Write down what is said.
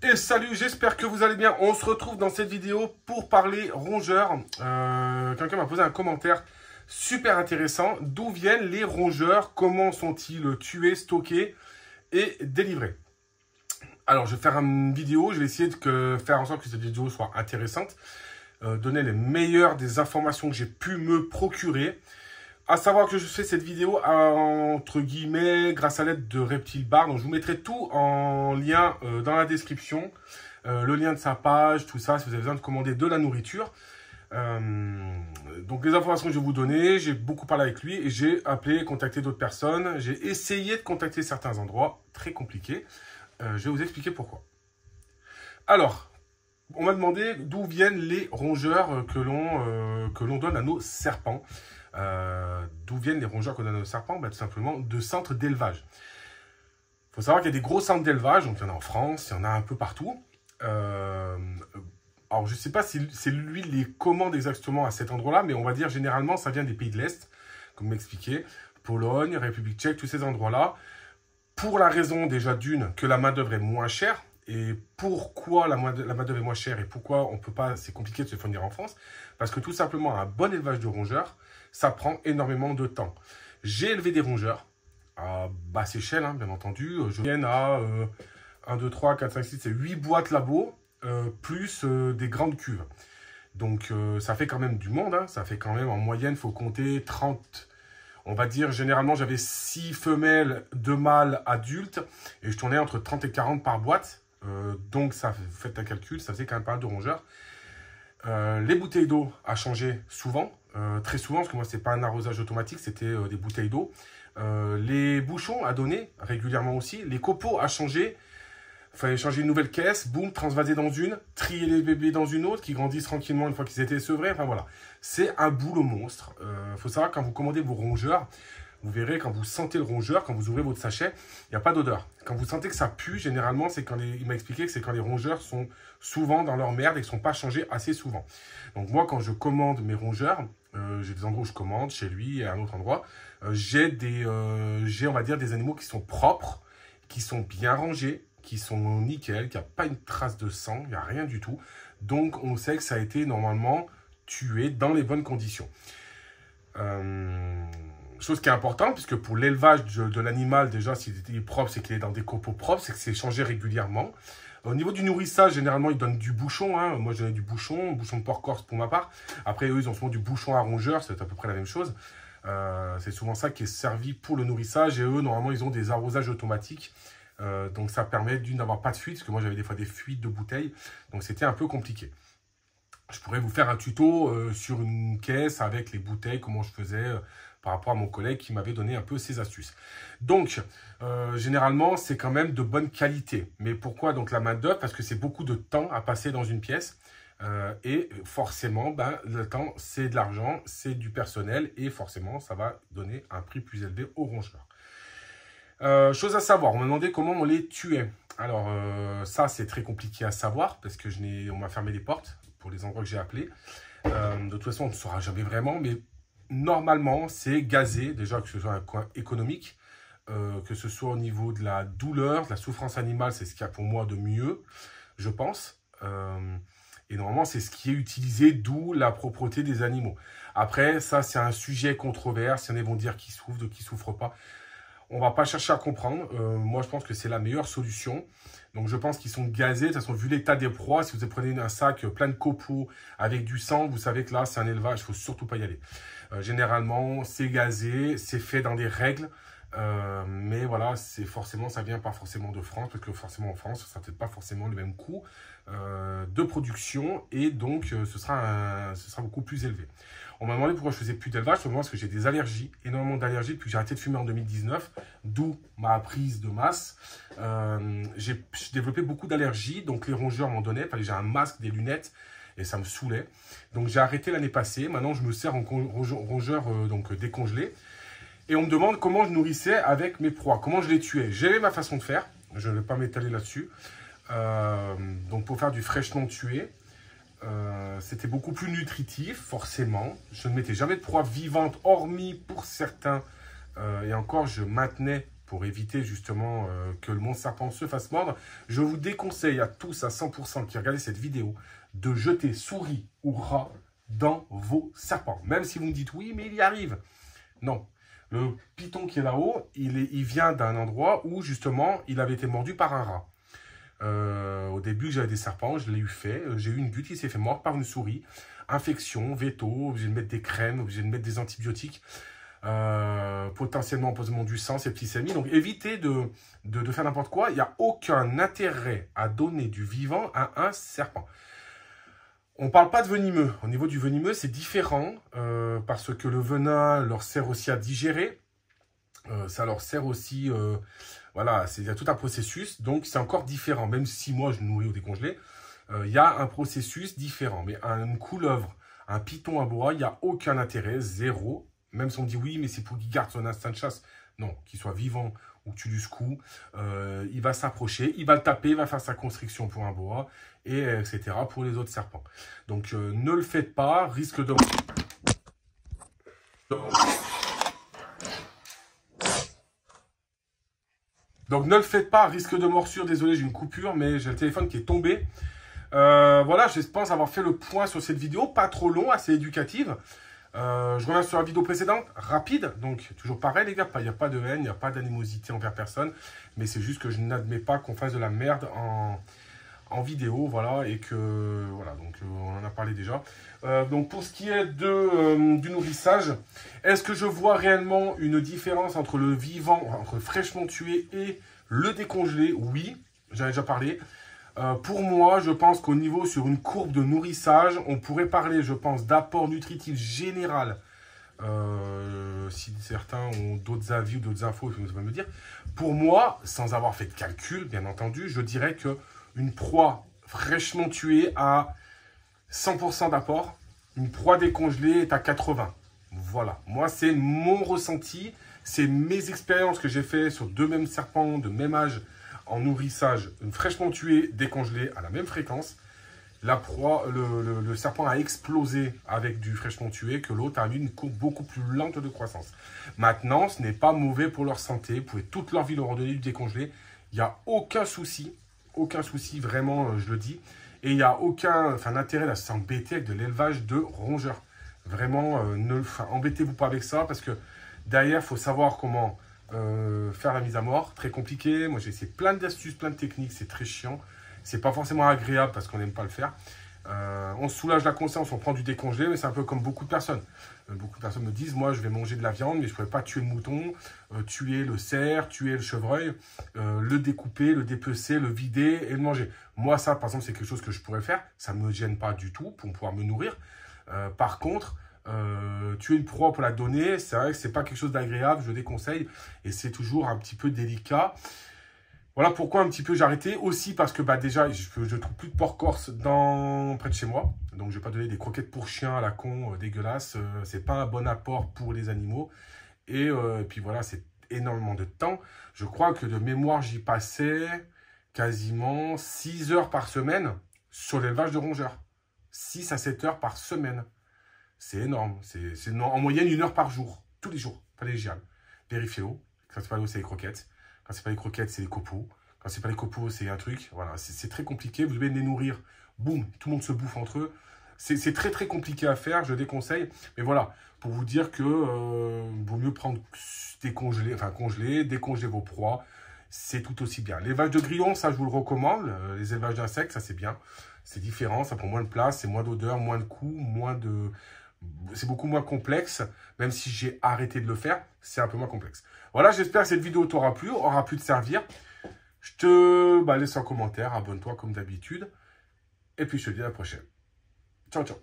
Et salut, j'espère que vous allez bien. On se retrouve dans cette vidéo pour parler rongeurs. Quelqu'un m'a posé un commentaire super intéressant. D'où viennent les rongeurs? Comment sont-ils tués, stockés et délivrés? Alors, je vais faire une vidéo. Je vais essayer de faire en sorte que cette vidéo soit intéressante. Donner les meilleures des informations que j'ai pu me procurer. À savoir que je fais cette vidéo entre guillemets grâce à l'aide de Reptile Bar. Donc je vous mettrai tout en lien dans la description. Le lien de sa page, tout ça, si vous avez besoin de commander de la nourriture. Donc les informations que je vais vous donner, j'ai beaucoup parlé avec lui et j'ai appelé, contacté d'autres personnes. J'ai essayé de contacter certains endroits, très compliqués. Je vais vous expliquer pourquoi. Alors, on m'a demandé d'où viennent les rongeurs que l'on donne à nos serpents. D'où viennent les rongeurs qu'on donne à nos serpents? Tout simplement de centres d'élevage. Il faut savoir qu'il y a des gros centres d'élevage, donc il y en a en France, il y en a un peu partout. Alors je ne sais pas si c'est lui les commande exactement à cet endroit-là, mais on va dire généralement ça vient des pays de l'Est, comme m'expliquait, Pologne, République tchèque, tous ces endroits-là. Pour la raison déjà d'une, que la main-d'œuvre est moins chère. Et pourquoi la main-d'œuvre est moins chère et pourquoi on peut pas, c'est compliqué de se fournir en France? Parce que tout simplement, un bon élevage de rongeurs, ça prend énormément de temps. J'ai élevé des rongeurs à basse échelle, hein, bien entendu. Je viens à 1, 2, 3, 4, 5, 6 et 8 boîtes labo, plus des grandes cuves. Donc ça fait quand même du monde, hein. Ça fait quand même en moyenne, il faut compter 30. On va dire, généralement, j'avais 6 femelles, 2 mâles adultes et je tournais entre 30 et 40 par boîte. Donc, ça, faites un calcul, ça faisait quand même pas mal de rongeurs. Les bouteilles d'eau a changé souvent, très souvent, parce que moi, c'était pas un arrosage automatique, c'était des bouteilles d'eau. Les bouchons a donné régulièrement aussi. Les copeaux a changé. Il fallait changer une nouvelle caisse, boum, transvaser dans une, trier les bébés dans une autre, qui grandissent tranquillement une fois qu'ils étaient sevrés. Enfin voilà, c'est un boulot monstre. Faut savoir, quand vous commandez vos rongeurs, vous verrez, quand vous sentez le rongeur, quand vous ouvrez votre sachet, il n'y a pas d'odeur. Quand vous sentez que ça pue, généralement, c'est quand il m'a expliqué que c'est quand les rongeurs sont souvent dans leur merde et qu'ils ne sont pas changés assez souvent. Donc moi, quand je commande mes rongeurs, j'ai des endroits où je commande, chez lui et à un autre endroit, j'ai, on va dire, des animaux qui sont propres, qui sont bien rangés, qui sont nickel, qui n'y a pas une trace de sang, il n'y a rien du tout. Donc, on sait que ça a été normalement tué dans les bonnes conditions. Chose qui est importante, puisque pour l'élevage de l'animal, déjà, s'il est propre, c'est qu'il est dans des copeaux propres, c'est que c'est changé régulièrement. Au niveau du nourrissage, généralement, ils donnent du bouchon. Hein. Moi, je donnais du bouchon de porc corse pour ma part. Après, eux, ils ont souvent du bouchon à rongeur, c'est à peu près la même chose. C'est souvent ça qui est servi pour le nourrissage. Et eux, normalement, ils ont des arrosages automatiques. Donc, ça permet d'une d'avoir pas de fuite, parce que moi, j'avais des fois des fuites de bouteilles. Donc, c'était un peu compliqué. Je pourrais vous faire un tuto sur une caisse avec les bouteilles, comment je faisais par rapport à mon collègue qui m'avait donné un peu ses astuces. Donc, généralement, c'est quand même de bonne qualité. Mais pourquoi donc la main-d'œuvre? Parce que c'est beaucoup de temps à passer dans une pièce. Et forcément, le temps, c'est de l'argent, c'est du personnel. Et forcément, ça va donner un prix plus élevé aux rongeurs. Chose à savoir, on m'a demandé comment on les tuait. Alors, ça, c'est très compliqué à savoir parce que on m'a fermé les portes pour les endroits que j'ai appelés. De toute façon, on ne saura jamais vraiment, mais normalement, c'est gazé, déjà que ce soit un coin économique, que ce soit au niveau de la douleur, de la souffrance animale, c'est ce qu'il y a pour moi de mieux, je pense. Et normalement, c'est ce qui est utilisé, d'où la propreté des animaux. Après, ça, c'est un sujet controverse. Il y en a qui vont dire qu'ils souffrent, d'autres qui ne souffrent pas. On ne va pas chercher à comprendre. Moi, je pense que c'est la meilleure solution. Donc, je pense qu'ils sont gazés. De toute façon, vu l'état des proies, si vous prenez un sac plein de copeaux avec du sang, vous savez que là, c'est un élevage. Il ne faut surtout pas y aller. Généralement, c'est gazé. C'est fait dans des règles. Mais voilà, ça vient pas forcément de France. Parce que forcément, en France, ça n'a peut-être pas forcément le même coût de production. Et donc, ce sera beaucoup plus élevé. On m'a demandé pourquoi je faisais plus d'élevage, simplement parce que j'ai des allergies, énormément d'allergies depuis que j'ai arrêté de fumer en 2019, d'où ma prise de masse. J'ai développé beaucoup d'allergies, donc les rongeurs m'en donnaient, il fallait que j'ai un masque, des lunettes, et ça me saoulait. Donc j'ai arrêté l'année passée, maintenant je me sers en rongeur décongelé. Et on me demande comment je nourrissais avec mes proies, comment je les tuais. J'avais ma façon de faire, je ne vais pas m'étaler là-dessus. Donc pour faire du fraîchement tué, c'était beaucoup plus nutritif, forcément. Je ne mettais jamais de proie vivante, hormis pour certains. Et encore, je maintenais pour éviter justement que le monstre serpent se fasse mordre, je vous déconseille à tous à 100% qui regardez cette vidéo de jeter souris ou rat dans vos serpents. Même si vous me dites oui, mais il y arrive. Non. Le python qui est là-haut, il vient d'un endroit où justement il avait été mordu par un rat. Au début, j'avais des serpents, je l'ai eu fait. J'ai eu une butte qui s'est fait mordre par une souris. Infection, veto, obligé de mettre des crèmes, obligé de mettre des antibiotiques. Potentiellement empoisonnement du sang, septicémie. Donc évitez de faire n'importe quoi. Il n'y a aucun intérêt à donner du vivant à un serpent. On ne parle pas de venimeux. Au niveau du venimeux, c'est différent parce que le venin leur sert aussi à digérer. Ça leur sert aussi, voilà, il y a tout un processus. Donc c'est encore différent. Même si moi je nourris au décongelé, il y a un processus différent. Mais une couleuvre, un python à bois, il n'y a aucun intérêt, zéro. Même si on dit oui, mais c'est pour qu'il garde son instinct de chasse. Non, qu'il soit vivant ou que tu lui secoues, il va s'approcher, il va le taper, il va faire sa constriction pour un boa, et etc. pour les autres serpents. Donc ne le faites pas, risque de... Donc ne le faites pas, risque de morsure. Désolé, j'ai une coupure, mais j'ai le téléphone qui est tombé. Voilà, je pense avoir fait le point sur cette vidéo, pas trop long, assez éducative. Je reviens sur la vidéo précédente, rapide, donc toujours pareil les gars, il n'y a pas de haine, il n'y a pas d'animosité envers personne, mais c'est juste que je n'admets pas qu'on fasse de la merde en vidéo, voilà, et que, voilà, donc on en a parlé déjà. Donc pour ce qui est du nourrissage, est-ce que je vois réellement une différence entre le vivant, entre fraîchement tué et le décongelé? Oui, j'en ai déjà parlé. Pour moi, je pense qu'au niveau sur une courbe de nourrissage, on pourrait parler, je pense, d'apport nutritif général. Si certains ont d'autres avis ou d'autres infos, ils vont me dire. Pour moi, sans avoir fait de calcul, bien entendu, je dirais qu'une proie fraîchement tuée a 100% d'apport. Une proie décongelée est à 80%. Voilà, moi, c'est mon ressenti. C'est mes expériences que j'ai fait sur deux mêmes serpents de même âge, en nourrissage, une fraîchement tuée, décongelée à la même fréquence. La proie, le serpent a explosé avec du fraîchement tué, que l'autre a eu une courbe beaucoup plus lente de croissance. Maintenant, ce n'est pas mauvais pour leur santé. Vous pouvez toute leur vie leur donner du décongelé. Il n'y a aucun souci, vraiment, je le dis. Et il n'y a aucun intérêt à s'embêter avec de l'élevage de rongeurs. Vraiment, embêtez-vous pas avec ça, parce que derrière, il faut savoir comment... faire la mise à mort, très compliqué. Moi j'ai essayé plein d'astuces, plein de techniques, c'est très chiant. C'est pas forcément agréable parce qu'on n'aime pas le faire. On se soulage la conscience, on prend du décongelé, mais c'est un peu comme beaucoup de personnes. Beaucoup de personnes me disent, moi je vais manger de la viande, mais je ne pourrais pas tuer le mouton, tuer le cerf, tuer le chevreuil, le découper, le dépecer, le vider et le manger. Moi ça par exemple c'est quelque chose que je pourrais faire, ça ne me gêne pas du tout pour pouvoir me nourrir. Par contre, tuer une proie pour la donner, c'est vrai que c'est pas quelque chose d'agréable, je déconseille, et c'est toujours un petit peu délicat. Voilà pourquoi un petit peu j'ai arrêté, aussi parce que déjà je trouve plus de porc corse près de chez moi, donc je vais pas donner des croquettes pour chiens à la con dégueulasse, c'est pas un bon apport pour les animaux, et puis voilà, c'est énormément de temps. Je crois que de mémoire j'y passais quasiment 6 heures par semaine sur l'élevage de rongeurs, 6 à 7 heures par semaine. C'est énorme. C'est en moyenne 1 heure par jour. Tous les jours. Collégial. Vérifiez-le. Quand c'est pas l'eau, c'est les croquettes. Quand c'est pas les croquettes, c'est les copeaux. Quand c'est pas les copeaux, c'est un truc. Voilà. C'est très compliqué. Vous devez les nourrir. Boum. Tout le monde se bouffe entre eux. C'est très très compliqué à faire. Je déconseille. Mais voilà. Pour vous dire que vaut mieux prendre congeler, décongeler vos proies. C'est tout aussi bien. L'élevage de grillons, ça je vous le recommande. Les élevages d'insectes, ça c'est bien. C'est différent. Ça prend moins de place. C'est moins d'odeur, moins de coûts, c'est beaucoup moins complexe, même si j'ai arrêté de le faire, c'est un peu moins complexe. Voilà, j'espère que cette vidéo t'aura plu, aura pu te servir. Je te laisse un commentaire, abonne-toi comme d'habitude. Et puis je te dis à la prochaine. Ciao, ciao.